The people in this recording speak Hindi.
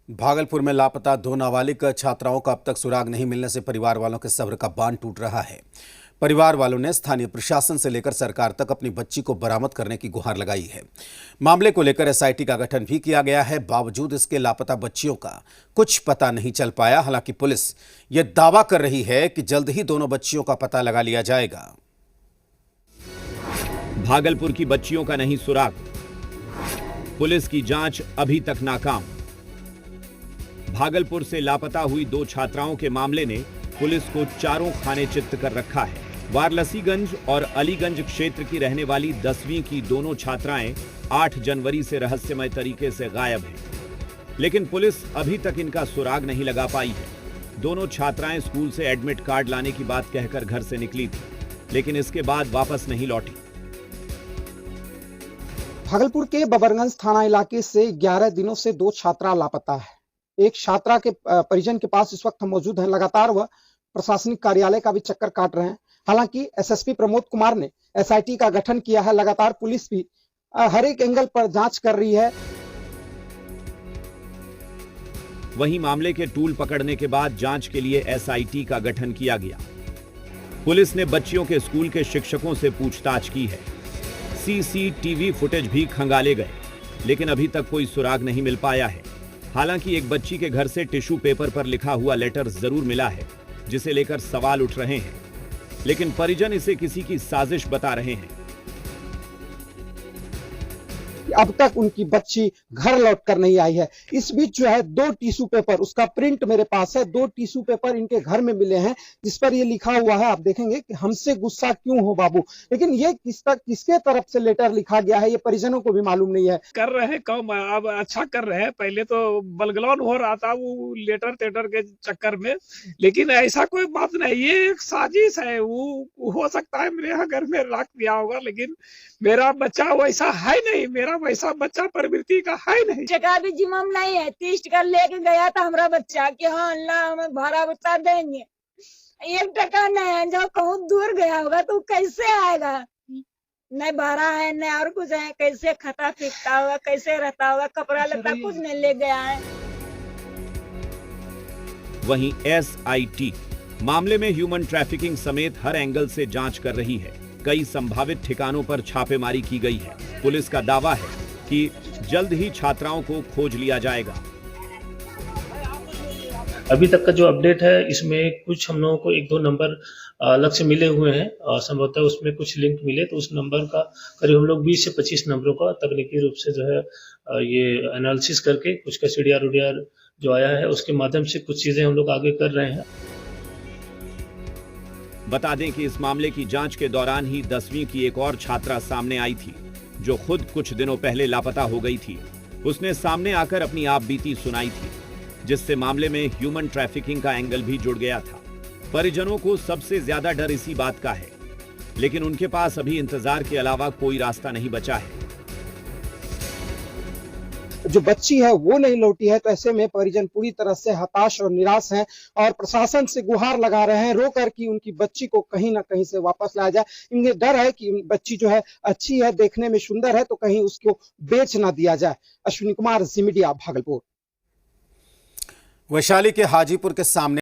भागलपुर में लापता दो नाबालिग छात्राओं का अब तक सुराग नहीं मिलने से परिवार वालों के सब्र का बांध टूट रहा है। परिवार वालों ने स्थानीय प्रशासन से लेकर सरकार तक अपनी बच्ची को बरामद करने की गुहार लगाई है। मामले को लेकर एसआईटी का गठन भी किया गया है। बावजूद इसके लापता बच्चियों का कुछ पता नहीं चल पाया। हालांकि पुलिस ये दावा कर रही है कि जल्द ही दोनों बच्चियों का पता लगा लिया जाएगा। भागलपुर की बच्चियों का नहीं सुराग, पुलिस की जांच अभी तक नाकाम। भागलपुर से लापता हुई दो छात्राओं के मामले ने पुलिस को चारों खाने चित्त कर रखा है। वारलसीगंज और अलीगंज क्षेत्र की रहने वाली 10वीं की दोनों छात्राएं 8 जनवरी से रहस्यमय तरीके से गायब हैं, लेकिन पुलिस अभी तक इनका सुराग नहीं लगा पाई है। दोनों छात्राएं स्कूल से एडमिट कार्ड लाने की बात कहकर घर से निकली थी, लेकिन इसके बाद वापस नहीं लौटी। भागलपुर के बबरगंज थाना इलाके से 11 दिनों से दो छात्रा लापता है। एक छात्रा के परिजन के पास इस वक्त हम मौजूद हैं। लगातार वह प्रशासनिक कार्यालय का भी चक्कर काट रहे हैं। हालांकि एसएसपी प्रमोद कुमार ने एसआईटी का गठन किया है। लगातार पुलिस भी हर एक एंगल पर जांच कर रही है। वहीं मामले के टूल पकड़ने के बाद जांच के लिए एसआईटी का गठन किया गया। पुलिस ने बच्चियों के स्कूल के शिक्षकों से पूछताछ की है। सीसीटीवी फुटेज भी खंगाले गए, लेकिन अभी तक कोई सुराग नहीं मिल पाया है। हालांकि एक बच्ची के घर से टिश्यू पेपर पर लिखा हुआ लेटर जरूर मिला है, जिसे लेकर सवाल उठ रहे हैं, लेकिन परिजन इसे किसी की साजिश बता रहे हैं। अब तक उनकी बच्ची घर लौटकर नहीं आई है। इस बीच जो है 2 टिश्यू पेपर, उसका प्रिंट मेरे पास है। 2 टिश्यू पेपर इनके घर में मिले हैं, जिस पर ये लिखा हुआ है, आप देखेंगे कि हमसे गुस्सा क्यों हो बाबू। लेकिन ये किसके तरफ से लेटर लिखा गया है, ये परिजनों को भी मालूम नहीं है। कर रहे हैं काम, अब अच्छा कर रहे हैं। पहले तो बलगलौन हो रहा था वो लेटर टेटर के चक्कर में, लेकिन ऐसा कोई बात नहीं। ये एक साजिश है। वो हो सकता है मेरे यहाँ घर में रख दिया होगा, लेकिन मेरा बच्चा वैसा है नहीं। मेरा वैसा बच्चा प्रवृत्ति का है नहीं। जगह भी जिम्म नहीं है। 30 टका लेके गया था हमारा बच्चा कि हाँ अल्लाह हमें भाड़ा बता देंगे। 1 टका नहीं है। जब कहूँ दूर गया होगा तो कैसे आएगा? नहीं भाड़ा है, नहीं और कुछ है। कैसे खाता फीकता होगा, कैसे रहता होगा? कपड़ा लता कुछ नहीं ले गया है। वहीं एसआईटी मामले में ह्यूमन ट्रैफिकिंग समेत हर एंगल से जांच कर रही है। कई संभावित ठिकानों पर छापेमारी की गई है। पुलिस का दावा है कि जल्द ही छात्राओं को खोज लिया जाएगा। अभी तक का जो अपडेट है, इसमें कुछ हम लोगों को 1-2 नंबर अलग से मिले हुए हैं और संभवतः उसमें कुछ लिंक मिले, तो उस नंबर का करीब हम लोग 20 से 25 नंबरों का तकनीकी रूप से जो है ये एनालिसिस करके कुछ का सीडीआर जो आया है उसके माध्यम से कुछ चीजें हम लोग आगे कर रहे हैं। बता दें कि इस मामले की जांच के दौरान ही 10वीं की एक और छात्रा सामने आई थी, जो खुद कुछ दिनों पहले लापता हो गई थी। उसने सामने आकर अपनी आपबीती सुनाई थी, जिससे मामले में ह्यूमन ट्रैफिकिंग का एंगल भी जुड़ गया था। परिजनों को सबसे ज्यादा डर इसी बात का है, लेकिन उनके पास अभी इंतजार के अलावा कोई रास्ता नहीं बचा है। जो बच्ची है वो नहीं लौटी है, तो ऐसे में परिजन पूरी तरह से हताश और निराश हैं और प्रशासन से गुहार लगा रहे हैं रोकर कि उनकी बच्ची को कहीं ना कहीं से वापस लाया जाए। इन्हें डर है कि बच्ची जो है अच्छी है, देखने में सुंदर है, तो कहीं उसको बेच ना दिया जाए। अश्विनी कुमार, जी मीडिया, भागलपुर। वैशाली के हाजीपुर के सामने